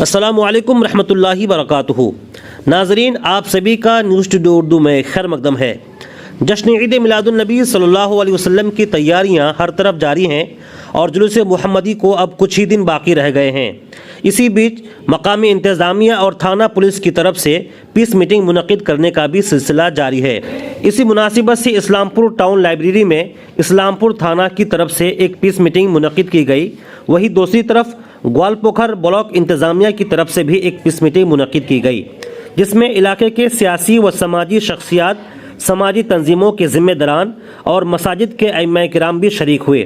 अस्सलामुअलैकुम रहमतुल्लाहि वबरकातुहू। नाजरीन, आप सभी का न्यूज़ टुडे उर्दू में खैर मकदम है। जश्न ईद मिलादुन नबी सल्लल्लाहु अलैहि वसल्लम की तैयारियां हर तरफ जारी हैं और जुलूस मुहम्मदी को अब कुछ ही दिन बाकी रह गए हैं। इसी बीच मकामी इंतज़ामिया और थाना पुलिस की तरफ से पीस मीटिंग मुनक़िद करने का भी सिलसिला जारी है। इसी मुनासिबत से इस्लामपुर टाउन लाइब्रेरी में इस्लामपुर थाना की तरफ से एक पीस मीटिंग मुनक़िद की गई। वहीं दूसरी तरफ ग्वालपोखर ब्लॉक इंतज़ामिया की तरफ से भी एक पीस मीटिंग मुनक़िद की गई, जिसमें इलाके के सियासी व समाजी शख्सियात, समाजी तंजीमों के ज़िम्मेदारान और मसाजिद के अइम्मा किराम भी शरीक हुए।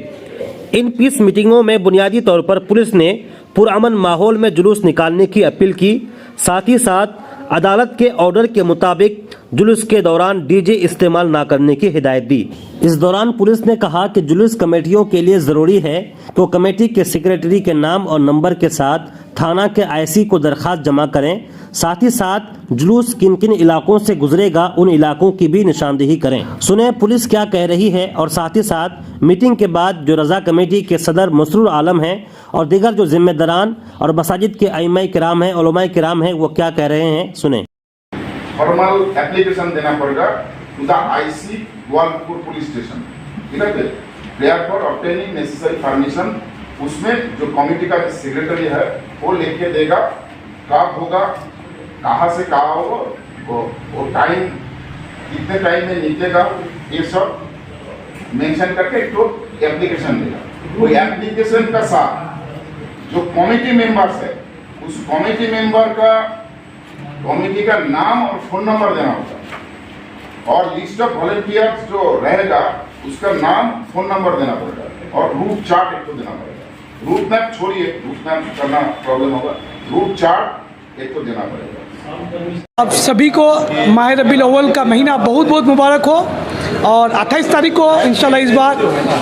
इन पीस मीटिंगों में बुनियादी तौर पर पुलिस ने पुरअमन माहौल में जुलूस निकालने की अपील की, साथ ही साथ अदालत के ऑर्डर के मुताबिक जुलूस के दौरान डीजे इस्तेमाल ना करने की हिदायत दी। इस दौरान पुलिस ने कहा कि जुलूस कमेटियों के लिए ज़रूरी है तो कमेटी के सेक्रेटरी के नाम और नंबर के साथ थाना के आईसी को दरख्वास्त जमा करें। साथ ही साथ जुलूस किन किन इलाकों से गुजरेगा उन इलाकों की भी निशानदेही करें। सुने पुलिस क्या कह रही है और साथ ही साथ मीटिंग के बाद जो रजा कमेटी के सदर मसरूर आलम हैं और दीगर जो जिम्मेदारान और मसाजिद के अइम्मा किराम हैं, उलमाए किराम हैं, वो क्या कह रहे हैं, सुने। फॉर्मल एप्लीकेशन देना पड़ेगा to the IC Gwalpur police station, ठीक है, prayer for obtaining necessary permission. उसमें जो कमेटी का सेक्रेटरी है वो लेके देगा, कब होगा, कहाँ से कहाँ होगा, वो टाइम कितने टाइम में निकलेगा, ये सब मेंशन करके एक तो एप्लीकेशन देगा। वो एप्लीकेशन का साथ जो कमेटी मेंबर्स है उस कमेटी मेंबर का कमेटी का नाम और फोन नंबर देना होगा और लिस्ट ऑफ वॉलंटियर्स जो रहेगा उसका नाम फोन नंबर देना पड़ेगा और रूट चार्ट एक तो देना पड़ेगा। रूट मैप छोड़िए, रूट मैप करना प्रॉब्लम होगा, रूट चार्ट एक तो देना पड़ेगा। आप सभी को माह रबीउल अव्वल का महीना बहुत बहुत मुबारक हो और 28 तारीख को इंशाल्लाह इस बार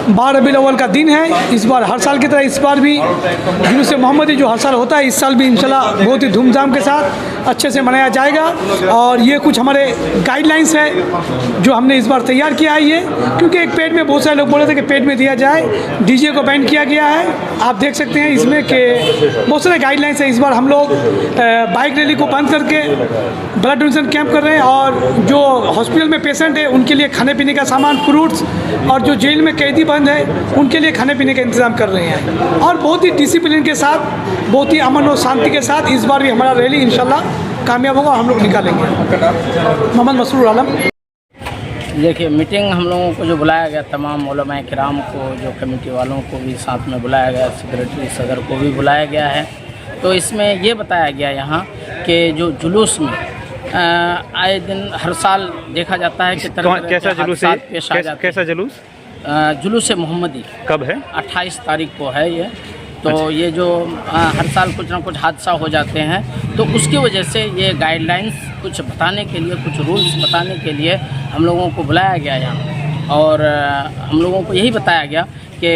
12 रबीउल अव्वल का दिन है। इस बार हर साल की तरह इस बार भी जुलूस मोहम्मदी जो हर साल होता है इस साल भी इंशाल्लाह बहुत ही धूमधाम के साथ अच्छे से मनाया जाएगा। और ये कुछ हमारे गाइडलाइंस है जो हमने इस बार तैयार किया है ये, क्योंकि एक पेट में बहुत सारे लोग बोले थे कि पेट में दिया जाए, डीजे को बैन किया गया है। आप देख सकते हैं इसमें कि बहुत सारे गाइडलाइंस है। इस बार हम लोग बाइक रैली को बंद करके ब्लड डोनेशन कैंप कर रहे हैं और जो हॉस्पिटल में पेशेंट है उनके लिए खाने पीने का सामान, फ्रूट्स, और जो जेल में कैदी बंद है उनके लिए खाने पीने का इंतज़ाम कर रहे हैं। और बहुत ही डिसिप्लिन के साथ, बहुत ही अमन और शांति के साथ इस बार भी हमारा रैली इंशाल्लाह कामयाब होगा, हम लोग निकालेंगे। मोहम्मद मसरूर आलम। देखिए, मीटिंग हम लोगों को जो बुलाया गया, तमाम उलमाए किराम को, जो कमेटी वालों को भी साथ में बुलाया गया, सेक्रेटरी सदर को भी बुलाया गया है। तो इसमें ये बताया गया यहाँ कि जो जुलूस में आए दिन हर साल देखा जाता है कि कैसा जुलूस है, कैसा जुलूस? जुलूस मोहम्मदी कब है? 28 तारीख को है ये। तो ये जो हर साल कुछ ना कुछ हादसा हो जाते हैं तो उसकी वजह से ये गाइडलाइंस कुछ बताने के लिए, कुछ रूल्स बताने के लिए हम लोगों को बुलाया गया यहाँ। और हम लोगों को यही बताया गया कि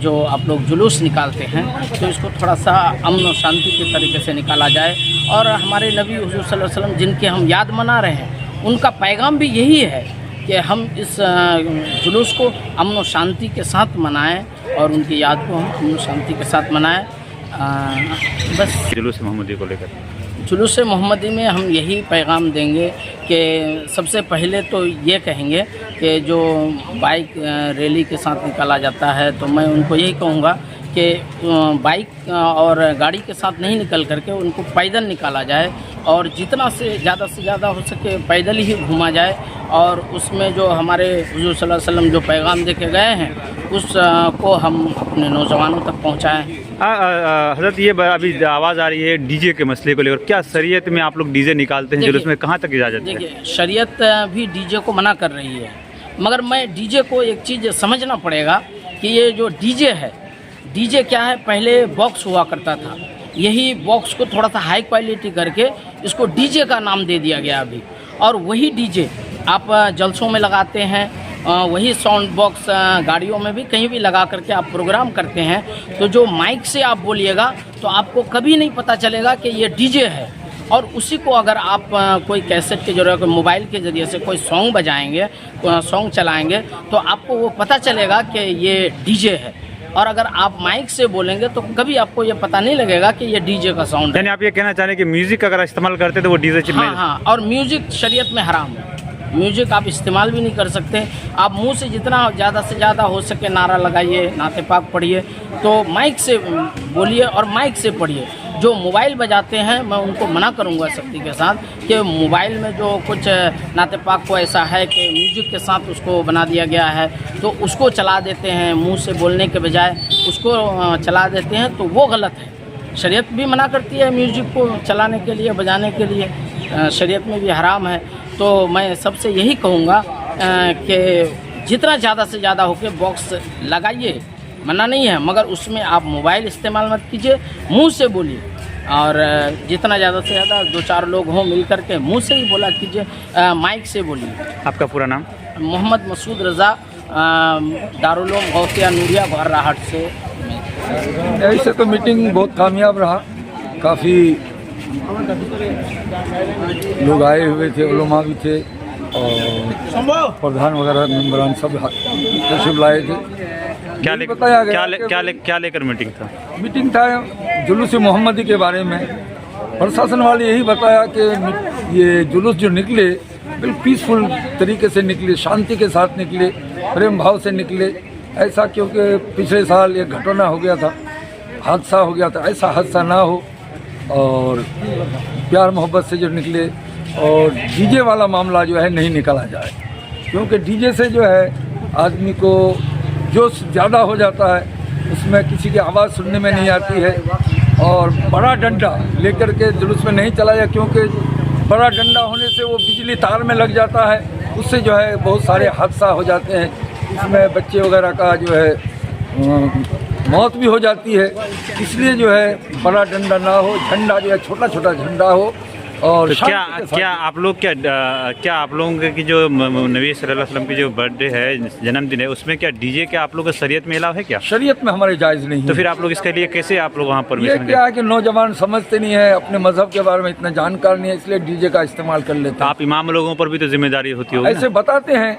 जो आप लोग जुलूस निकालते हैं तो इसको थोड़ा सा अमन और शांति के तरीके से निकाला जाए। और हमारे नबी हुज़ूर सल्लल्लाहु अलैहि वसल्लम जिनके हम याद मना रहे हैं उनका पैगाम भी यही है कि हम इस जुलूस को अमन और शांति के साथ मनाएं और उनकी याद को हम अमन और शांति के साथ मनाएं। बस जुलूस मोहम्मदी को लेकर जुलूस मोहम्मदी में हम यही पैगाम देंगे कि सबसे पहले तो ये कहेंगे कि जो बाइक रैली के साथ निकाला जाता है तो मैं उनको यही कहूँगा कि बाइक और गाड़ी के साथ नहीं निकल करके उनको पैदल निकाला जाए और जितना से ज़्यादा हो सके पैदल ही घूमा जाए। और उसमें जो हमारे हुज़ूर सल्लल्लाहु अलैहि वसल्लम जो पैगाम दे के गए हैं उसको हम अपने नौजवानों तक पहुँचाएँ। हज़रत, ये अभी आवाज़ आ रही है डीजे के मसले को लेकर, क्या शरीयत में आप लोग डीजे निकालते हैं जुलूस में, कहाँ तक इजाज़त है? देखिए, शरीयत भी डीजे को मना कर रही है, मगर मैं डीजे को एक चीज़ समझना पड़ेगा कि ये जो डीजे है, डीजे क्या है, पहले बॉक्स हुआ करता था, यही बॉक्स को थोड़ा सा हाई क्वालिटी करके इसको डीजे का नाम दे दिया गया अभी। और वही डीजे आप जलसों में लगाते हैं, वही साउंड बॉक्स गाड़ियों में भी कहीं भी लगा करके आप प्रोग्राम करते हैं तो जो माइक से आप बोलिएगा तो आपको कभी नहीं पता चलेगा कि ये डीजे है। और उसी को अगर आप कोई कैसेट के जरिए, मोबाइल के ज़रिए से कोई सॉन्ग बजाएंगे, सॉन्ग चलाएंगे तो आपको वो पता चलेगा कि ये डीजे है। और अगर आप माइक से बोलेंगे तो कभी आपको ये पता नहीं लगेगा कि ये डीजे का साउंड है। यानी आप ये कहना चाह रहे हैं कि म्यूजिक अगर इस्तेमाल करते तो वो डीजे चिप हाँ हाँ, और म्यूजिक शरीयत में हराम है। म्यूजिक आप इस्तेमाल भी नहीं कर सकते। आप मुंह से जितना ज़्यादा से ज़्यादा हो सके नारा लगाइए, नाते पाक पढ़िए, तो माइक से बोलिए और माइक से पढ़िए। जो मोबाइल बजाते हैं मैं उनको मना करूंगा सख्ती के साथ कि मोबाइल में जो कुछ नाते पाक को ऐसा है कि म्यूजिक के साथ उसको बना दिया गया है, तो उसको चला देते हैं, मुंह से बोलने के बजाय उसको चला देते हैं, तो वो गलत है। शरीयत भी मना करती है म्यूजिक को चलाने के लिए, बजाने के लिए, शरीयत में भी हराम है। तो मैं सबसे यही कहूँगा कि जितना ज़्यादा से ज़्यादा होके बॉक्स लगाइए, मना नहीं है, मगर उसमें आप मोबाइल इस्तेमाल मत कीजिए, मुंह से बोलिए। और जितना ज़्यादा से ज़्यादा 2-4 लोग हों मिल करके मुंह से ही बोला कीजिए, माइक से बोलिए। आपका पूरा नाम? मोहम्मद मसूद रज़ा, दारुल-उलूम गौसिया नूरिया बहराहट से। ऐसे तो मीटिंग बहुत कामयाब रहा, काफ़ी लोग आए हुए थे, उलमा भी थे और प्रधान वगैरह मेम्बरान सब तशरीफ लाए थे। क्या लेकर मीटिंग था? मीटिंग था जुलूस मोहम्मदी के बारे में। प्रशासन वाले यही बताया कि ये जुलूस जो निकले बिल्कुल पीसफुल तरीके से निकले, शांति के साथ निकले, प्रेम भाव से निकले। ऐसा क्योंकि पिछले साल एक घटना हो गया था, हादसा हो गया था, ऐसा हादसा ना हो और प्यार मोहब्बत से जो निकले। और डीजे वाला मामला जो है नहीं निकाला जाए, क्योंकि डीजे से जो है आदमी को जोश ज़्यादा हो जाता है, उसमें किसी की आवाज़ सुनने में नहीं आती है। और बड़ा डंडा लेकर के जुलूस में नहीं चलाया, क्योंकि बड़ा डंडा होने से वो बिजली तार में लग जाता है, उससे जो है बहुत सारे हादसा हो जाते हैं। इसमें बच्चे वगैरह का जो है मौत भी हो जाती है। इसलिए जो है बड़ा डंडा ना हो, झंडा जो है छोटा छोटा झंडा हो। और तो क्या आप लोग आप लोगों की जो नबी सल्लल्लाहु अलैहि वसल्लम की जो बर्थडे है, जन्मदिन है, उसमें क्या डीजे के आप लोग का शरीयत में अलाव है क्या? शरीयत में हमारे जायज़ नहीं है। तो फिर आप लोग इसके लिए कैसे आप लोग वहाँ पर? ये क्या है कि नौजवान समझते नहीं है, अपने मजहब के बारे में इतना जानकार नहीं है, इसलिए डीजे का इस्तेमाल कर लेते हैं। आप इमाम लोगों पर भी तो जिम्मेदारी होती होगी। ऐसे बताते हैं।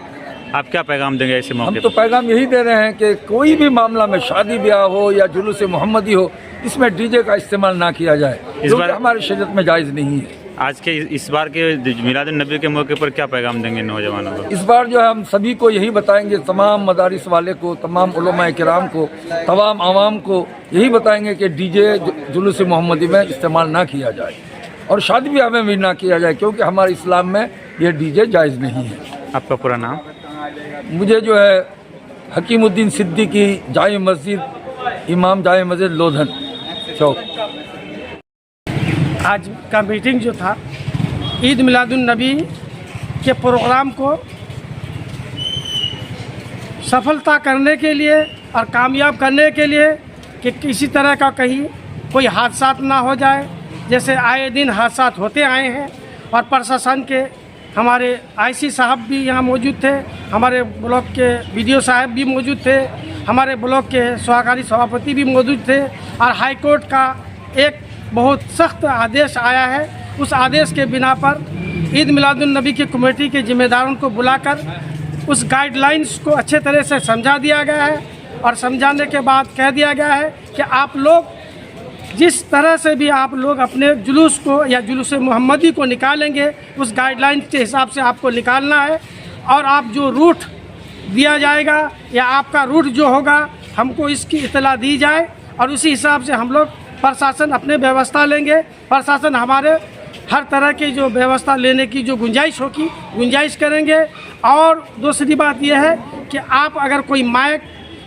आप क्या पैगाम देंगे ऐसे मौके? हम तो पैगाम यही दे रहे हैं कि कोई भी मामला में, शादी ब्याह हो या जुलूस मोहम्मदी हो, इसमें डीजे का इस्तेमाल ना किया जाए। इस बार हमारी शरीयत में जायज़ नहीं है। आज के इस बार के मिलाद नबी के मौके पर क्या पैगाम देंगे नौजवानों को? इस बार जो है हम सभी को यही बताएंगे, तमाम मदारिस वाले को, तमाम उलमा किराम को, तमाम आवाम को यही बताएंगे कि डीजे जुलूस मोहम्मदी में इस्तेमाल ना किया जाए और शादी ब्याह में भी ना किया जाए, क्योंकि हमारे इस्लाम में ये डीजे जायज़ नहीं है। आपका पूरा नाम? मुझे जो है हकीमुद्दीन सिद्दीकी, जाए मस्जिद, इमाम जाए मस्जिद लोधन चौक। आज का मीटिंग जो था ईद मिलादुन नबी के प्रोग्राम को सफलता करने के लिए और कामयाब करने के लिए कि किसी तरह का कहीं कोई हादसा ना हो जाए, जैसे आए दिन हादसा होते आए हैं। और प्रशासन के हमारे आईसी साहब भी यहाँ मौजूद थे, हमारे ब्लॉक के बीडीओ साहब भी मौजूद थे, हमारे ब्लॉक के सहकारी सभापति भी मौजूद थे। और हाई कोर्ट का एक बहुत सख्त आदेश आया है, उस आदेश के बिना पर ईद मिलादुन नबी की कमेटी के जिम्मेदारों को बुलाकर उस गाइडलाइंस को अच्छे तरह से समझा दिया गया है। और समझाने के बाद कह दिया गया है कि आप लोग जिस तरह से भी आप लोग अपने जुलूस को या जुलूस मोहम्मदी को निकालेंगे, उस गाइडलाइन के हिसाब से आपको निकालना है। और आप जो रूट दिया जाएगा या आपका रूट जो होगा, हमको इसकी इतला दी जाए और उसी हिसाब से हम लोग प्रशासन अपने व्यवस्था लेंगे। प्रशासन हमारे हर तरह की जो व्यवस्था लेने की जो गुंजाइश होगी, गुंजाइश करेंगे। और दूसरी बात यह है कि आप अगर कोई माइक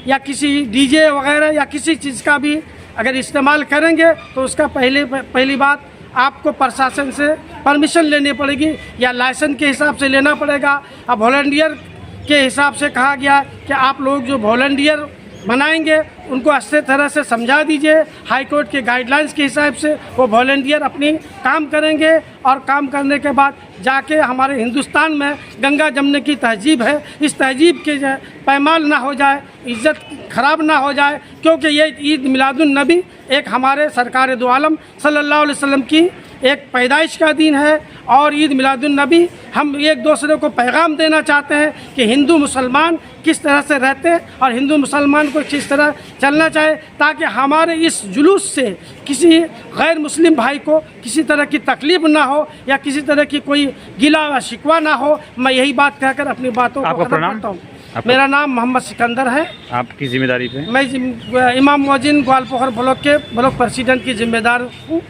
या किसी डीजे वगैरह या किसी चीज़ का भी अगर इस्तेमाल करेंगे तो उसका पहली बात आपको प्रशासन से परमिशन लेनी पड़ेगी या लाइसेंस के हिसाब से लेना पड़ेगा। अब वॉलंटियर के हिसाब से कहा गया कि आप लोग जो वॉलंटियर बनाएंगे उनको अच्छे तरह से समझा दीजिए। हाई कोर्ट के गाइडलाइंस के हिसाब से वो वॉलंटियर अपनी काम करेंगे और काम करने के बाद जाके हमारे हिंदुस्तान में गंगा जमने की तहजीब है, इस तहजीब के पैमाल ना हो जाए, इज़्ज़त ख़राब ना हो जाए। क्योंकि ये ईद मिलादुन नबी एक हमारे सरकार दो आलम सल्लल्लाहु अलैहि वसल्लम की एक पैदाइश का दिन है। और ईद मिलादुन नबी हम एक दूसरे को पैगाम देना चाहते हैं कि हिंदू मुसलमान किस तरह से रहते हैं और हिंदू मुसलमान को किस तरह चलना चाहिए, ताकि हमारे इस जुलूस से किसी गैर मुस्लिम भाई को किसी तरह की तकलीफ ना हो या किसी तरह की कोई गिला व शिकवा ना हो। मैं यही बात कहकर अपनी बातों को आपका खत्म प्रणाम। करता हूँ। मेरा नाम मोहम्मद सिकंदर है। आपकी जिम्मेदारी पे? मैं इमाम मोहजिन ग्वालपोखर ब्लॉक के ब्लॉक प्रेसिडेंट की जिम्मेदार हूँ।